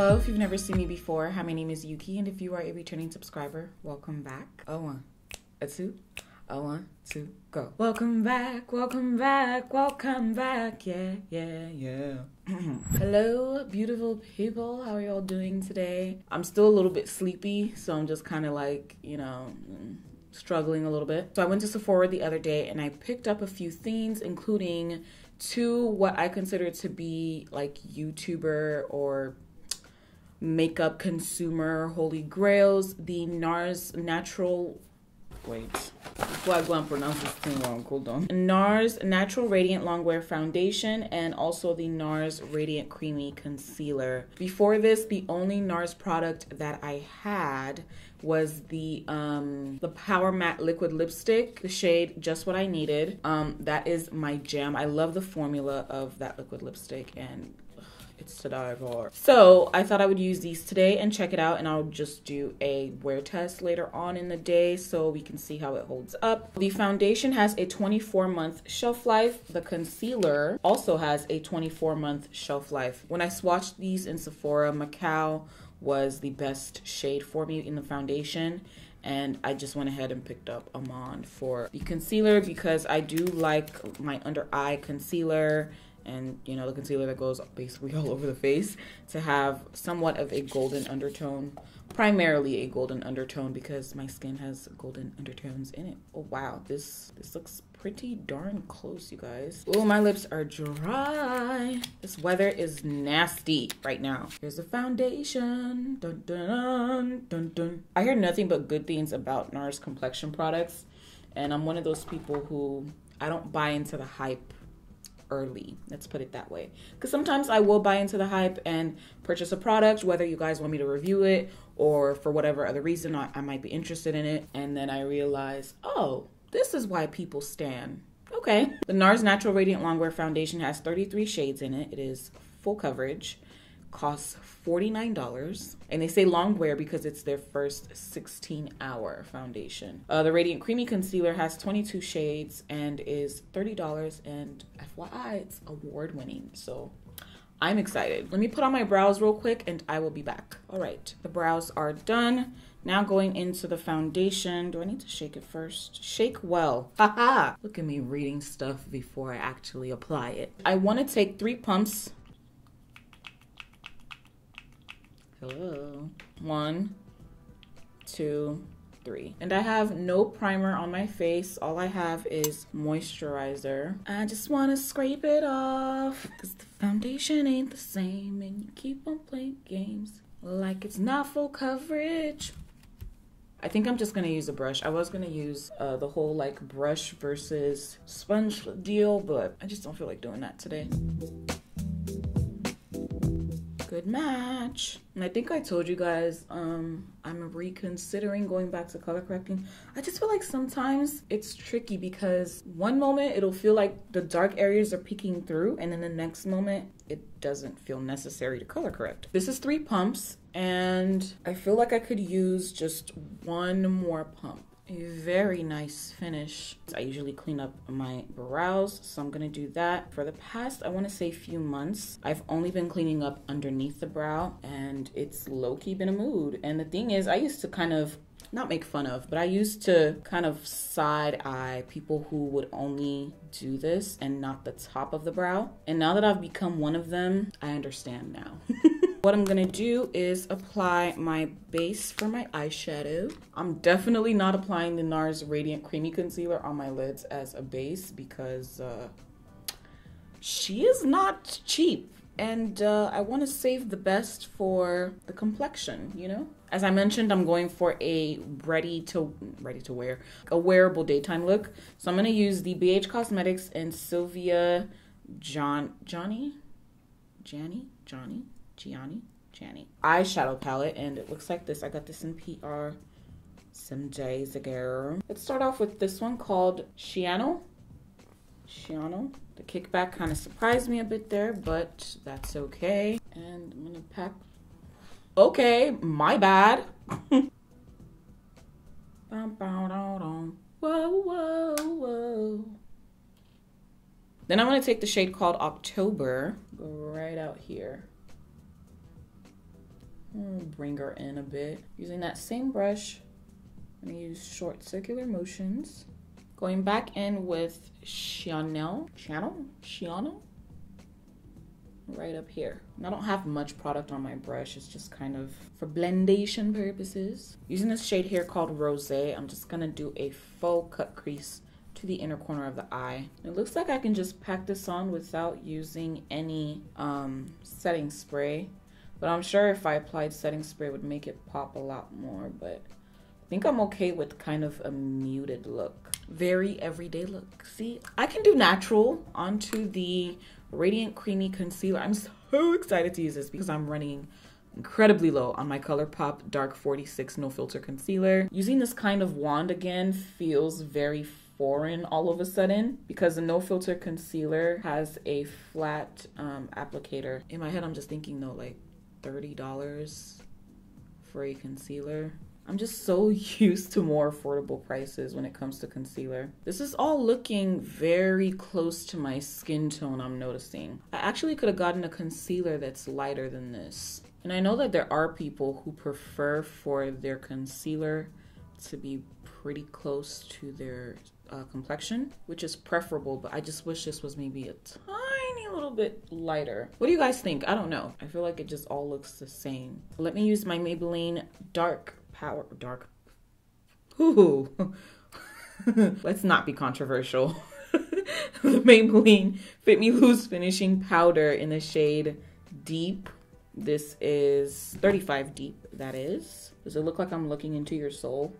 Hello, if you've never seen me before, hi, my name is Youkeyy, and if you are a returning subscriber, welcome back. A one, a two, a one, two, go. Welcome back, welcome back, welcome back, yeah, yeah, yeah. Hello, beautiful people, how are y'all doing today? I'm still a little bit sleepy, so I'm just kind of like, you know, struggling a little bit. So I went to Sephora the other day and I picked up a few things, including two what I consider to be like YouTuber or makeup consumer holy grails, the NARS Natural, wait, before I go and pronounce this thing wrong, hold on. NARS Natural Radiant Longwear Foundation and also the NARS Radiant Creamy Concealer. Before this, the only NARS product that I had was the Power Matte Liquid Lipstick, the shade Just What I Needed. That is my jam. I love the formula of that liquid lipstick and it's to die for. So I thought I would use these today and check it out, and I'll just do a wear test later on in the day so we can see how it holds up. The foundation has a 24-month shelf life. The concealer also has a 24-month shelf life. When I swatched these in Sephora, Macao was the best shade for me in the foundation, and I just went ahead and picked up Amand for the concealer because I do like my under eye concealer and, you know, the concealer that goes basically all over the face to have somewhat of a golden undertone, primarily a golden undertone because my skin has golden undertones in it. Oh wow, this looks pretty darn close, you guys. Oh, my lips are dry. This weather is nasty right now. Here's the foundation. Dun, dun, dun, dun. I hear nothing but good things about NARS complexion products, and I'm one of those people who I don't buy into the hype early, let's put it that way, because sometimes I will buy into the hype and purchase a product, whether you guys want me to review it or for whatever other reason I might be interested in it, and then I realize, oh, this is why people stan. Okay. The NARS Natural Radiant Longwear Foundation has 33 shades in it. It is full coverage, costs $49, and they say longwear because it's their first 16-hour foundation. The Radiant Creamy Concealer has 22 shades and is $30, and FYI, it's award-winning, so I'm excited. Let me put on my brows real quick and I will be back. All right, the brows are done. Now going into the foundation. Do I need to shake it first? Shake well. Haha! Look at me reading stuff before I actually apply it. I want to take 3 pumps. Hello. 1, 2, 3. And I have no primer on my face. All I have is moisturizer. I just want to scrape it off because the foundation ain't the same and you keep on playing games like it's not full coverage. I think I'm just going to use a brush. I was going to use the whole like brush versus sponge deal, but I just don't feel like doing that today. Good match. And I think I told you guys I'm reconsidering going back to color correcting. I just feel like sometimes it's tricky because one moment it'll feel like the dark areas are peeking through, and then the next moment it doesn't feel necessary to color correct. This is 3 pumps and I feel like I could use just 1 more pump. A very nice finish. I usually clean up my brows, so I'm gonna do that. For the past, I wanna say few months, I've only been cleaning up underneath the brow, and it's low-key been a mood. And the thing is, I used to kind of, not make fun of, but I used to kind of side eye people who would only do this and not the top of the brow. And now that I've become one of them, I understand now. What I'm gonna do is apply my base for my eyeshadow. I'm definitely not applying the NARS Radiant Creamy Concealer on my lids as a base because she is not cheap. And I wanna save the best for the complexion, you know? As I mentioned, I'm going for a ready to wear, a wearable daytime look. So I'm gonna use the BH Cosmetics and Sylvia Gani eyeshadow palette, and it looks like this. I got this in PR some days ago. Let's start off with this one called Shiano. The kickback kind of surprised me a bit there, but that's okay. And I'm gonna pack. Okay, my bad. Whoa, whoa, whoa. Then I'm gonna take the shade called October, go right out here. Bring her in a bit. Using that same brush, I'm gonna use short circular motions. Going back in with Channel, right up here. And I don't have much product on my brush. It's just kind of for blendation purposes. Using this shade here called Rosé, I'm just gonna do a faux cut crease to the inner corner of the eye. It looks like I can just pack this on without using any setting spray. But I'm sure if I applied setting spray, it would make it pop a lot more. But I think I'm okay with kind of a muted look. Very everyday look. See, I can do natural onto the Radiant Creamy Concealer. I'm so excited to use this because I'm running incredibly low on my ColourPop Dark 46 No Filter Concealer. Using this kind of wand again feels very foreign all of a sudden because the No Filter Concealer has a flat applicator. In my head, I'm just thinking though, like $30 for a concealer. I'm just so used to more affordable prices when it comes to concealer. This is all looking very close to my skin tone, I'm noticing. I actually could have gotten a concealer that's lighter than this. And I know that there are people who prefer for their concealer to be pretty close to their complexion, which is preferable, but I just wish this was maybe a tiny little bit lighter. What do you guys think? I don't know. I feel like it just all looks the same. Let me use my Maybelline Ooh. Let's not be controversial. The Maybelline Fit Me Loose Finishing Powder in the shade Deep. This is 35 Deep, that is. Does it look like I'm looking into your soul?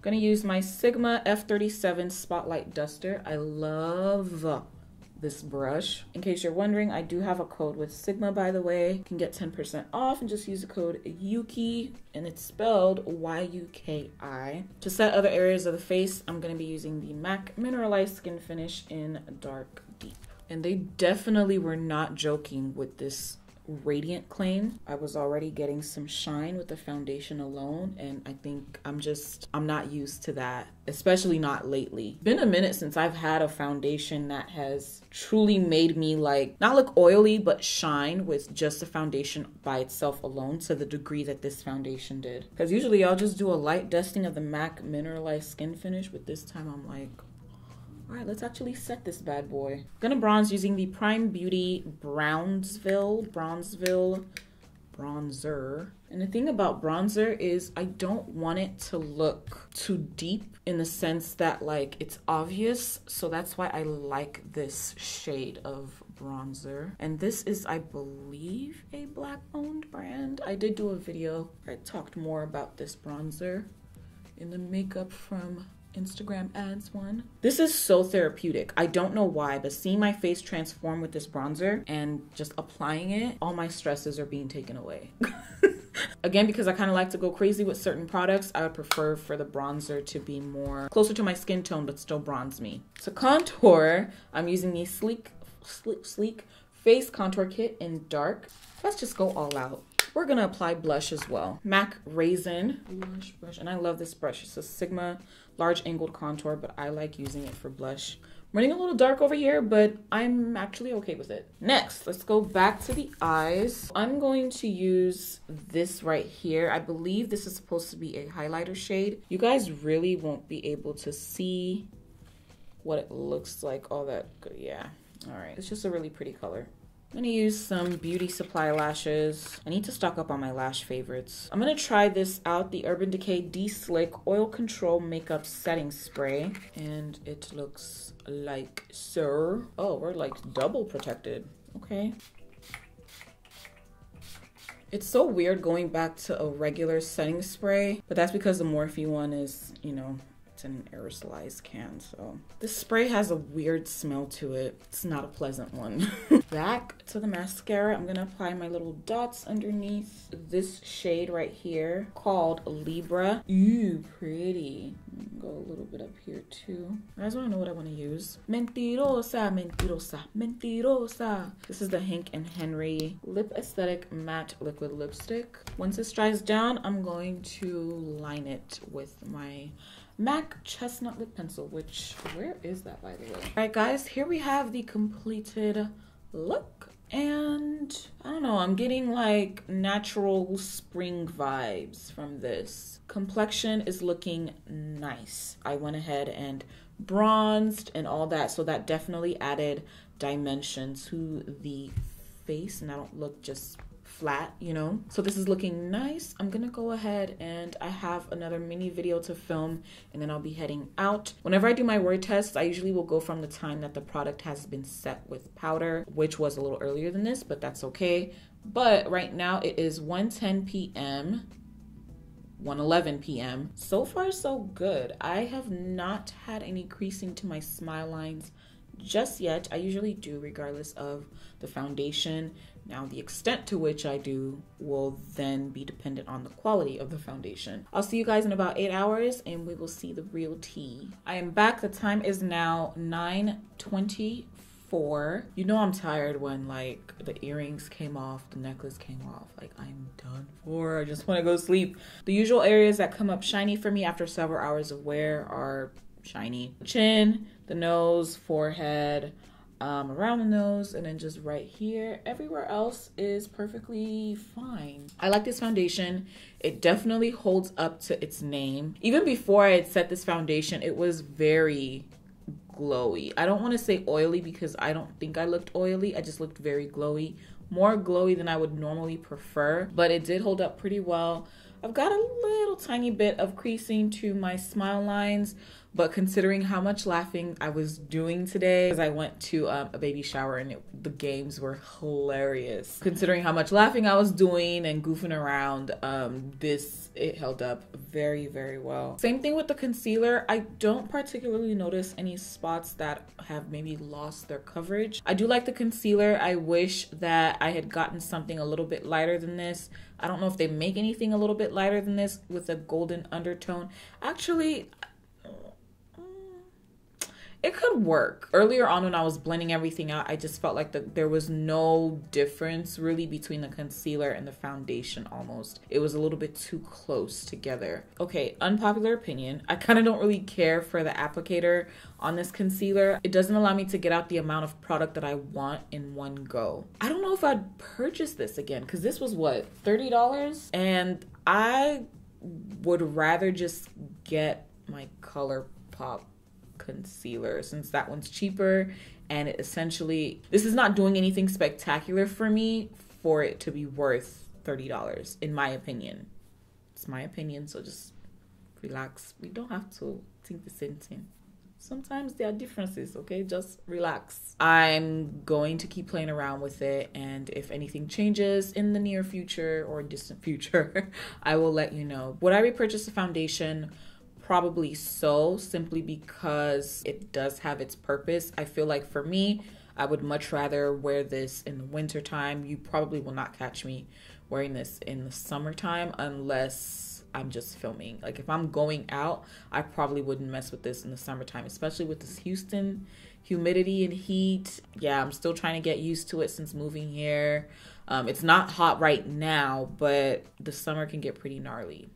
Gonna use my Sigma F37 Spotlight Duster. I love this brush. In case you're wondering, I do have a code with Sigma, by the way. You can get 10% off and just use the code Youkeyy, and it's spelled Y-U-K-I. To set other areas of the face, I'm gonna be using the MAC Mineralize Skinfinish in Dark Deep. And they definitely were not joking with this radiant claim. I was already getting some shine with the foundation alone, and I think I'm not used to that, especially not lately. Been a minute since I've had a foundation that has truly made me like not look oily but shine with just the foundation by itself alone to the degree that this foundation did. Because usually I'll just do a light dusting of the MAC Mineralized Skin Finish, but this time I'm like, all right, let's actually set this bad boy. Gonna bronze using the Prime Beauty Bronzeville bronzer. And the thing about bronzer is I don't want it to look too deep in the sense that like it's obvious. So that's why I like this shade of bronzer. And this is, I believe, a Black owned brand. I did do a video where I talked more about this bronzer in the Makeup from Instagram ads one. This is so therapeutic. I don't know why, but seeing my face transform with this bronzer and just applying it, all my stresses are being taken away. Again, because I kind of like to go crazy with certain products, I would prefer for the bronzer to be more closer to my skin tone but still bronze me. To contour, I'm using the sleek face contour kit in dark. Let's just go all out. We're gonna apply blush as well. MAC Raisin blush brush, and I love this brush. It's a Sigma large angled contour, but I like using it for blush. I'm running a little dark over here, but I'm actually okay with it. Next, let's go back to the eyes. I'm going to use this right here. I believe this is supposed to be a highlighter shade. You guys really won't be able to see what it looks like all that good. Yeah, all right. It's just a really pretty color. I'm gonna use some Beauty Supply lashes. I need to stock up on my lash favorites. I'm gonna try this out, the Urban Decay De-Slick Oil Control Makeup Setting Spray. And it looks like so. Oh, we're like double protected. Okay. It's so weird going back to a regular setting spray, but that's because the Morphe one is, you know, an aerosolized can, so this spray has a weird smell to it. It's not a pleasant one. Back to the mascara, I'm gonna apply my little dots underneath this shade right here called Libra. Ooh, pretty. Go a little bit up here too. You guys wanna know what I wanna use? Mentirosa, mentirosa, mentirosa. This is the Hank and Henry Lip Aesthetic Matte Liquid Lipstick. Once this dries down, I'm going to line it with my MAC Chestnut Lip Pencil, which, where is that by the way? All right guys, here we have the completed look. And I don't know, I'm getting like natural spring vibes from this. Complexion is looking nice. I went ahead and bronzed and all that, so that definitely added dimension to the face and I don't look just flat, you know. So this is looking nice. I'm gonna go ahead and I have another mini video to film and then I'll be heading out. Whenever I do my word tests, I usually will go from the time that the product has been set with powder, which was a little earlier than this, but that's okay. But right now it is 1:10 p.m. 1:11 p.m. So far so good. I have not had any creasing to my smile lines just yet. I usually do regardless of the foundation. Now the extent to which I do will then be dependent on the quality of the foundation. I'll see you guys in about 8 hours and we will see the real tea. I am back. The time is now 9:24. You know I'm tired when like the earrings came off, the necklace came off. Like I'm done for. I just want to go sleep. The usual areas that come up shiny for me after several hours of wear are shiny. Chin, the nose, forehead, around the nose, and then just right here. Everywhere else is perfectly fine. I like this foundation. It definitely holds up to its name. Even before I had set this foundation, it was very glowy. I don't want to say oily because I don't think I looked oily. I just looked very glowy. More glowy than I would normally prefer, but it did hold up pretty well. I've got a little tiny bit of creasing to my smile lines, but considering how much laughing I was doing today, as I went to a baby shower and the games were hilarious. Considering how much laughing I was doing and goofing around, it held up very, very well. Same thing with the concealer. I don't particularly notice any spots that have maybe lost their coverage. I do like the concealer. I wish that I had gotten something a little bit lighter than this. I don't know if they make anything a little bit lighter than this with a golden undertone. Actually, it could work. Earlier on when I was blending everything out, I just felt like there was no difference really between the concealer and the foundation almost. It was a little bit too close together. Okay, unpopular opinion. I kind of don't really care for the applicator on this concealer. It doesn't allow me to get out the amount of product that I want in one go. I don't know if I'd purchase this again because this was what, $30? And I would rather just get my ColourPop concealer since that one's cheaper and it essentially, this is not doing anything spectacular for me for it to be worth $30 in my opinion. It's my opinion, so just relax. We don't have to think the same thing. Sometimes there are differences, okay? Just relax. I'm going to keep playing around with it, and if anything changes in the near future or distant future, I will let you know. Would I repurchase the foundation? Probably so, simply because it does have its purpose. I feel like for me, I would much rather wear this in the winter time. You probably will not catch me wearing this in the summertime unless I'm just filming. Like if I'm going out, I probably wouldn't mess with this in the summertime, especially with this Houston humidity and heat. Yeah, I'm still trying to get used to it since moving here. It's not hot right now, but the summer can get pretty gnarly.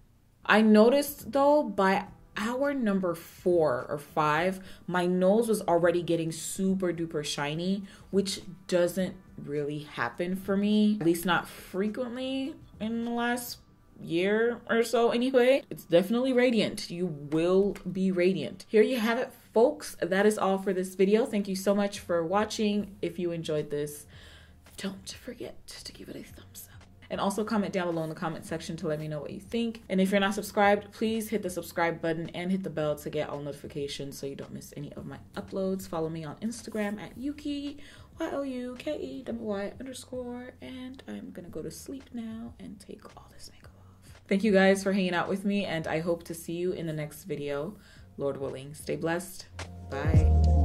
I noticed though, by hour number 4 or 5, my nose was already getting super duper shiny, which doesn't really happen for me, at least not frequently in the last year or so anyway. It's definitely radiant. You will be radiant. Here you have it, folks. That is all for this video. Thank you so much for watching. If you enjoyed this, don't forget to give it a thumbs up. And also comment down below in the comment section to let me know what you think. And if you're not subscribed, please hit the subscribe button and hit the bell to get all notifications so you don't miss any of my uploads. Follow me on Instagram at Youkeyy, YOUKEY_. And I'm gonna go to sleep now and take all this makeup off. Thank you guys for hanging out with me, and I hope to see you in the next video. Lord willing, stay blessed. Bye.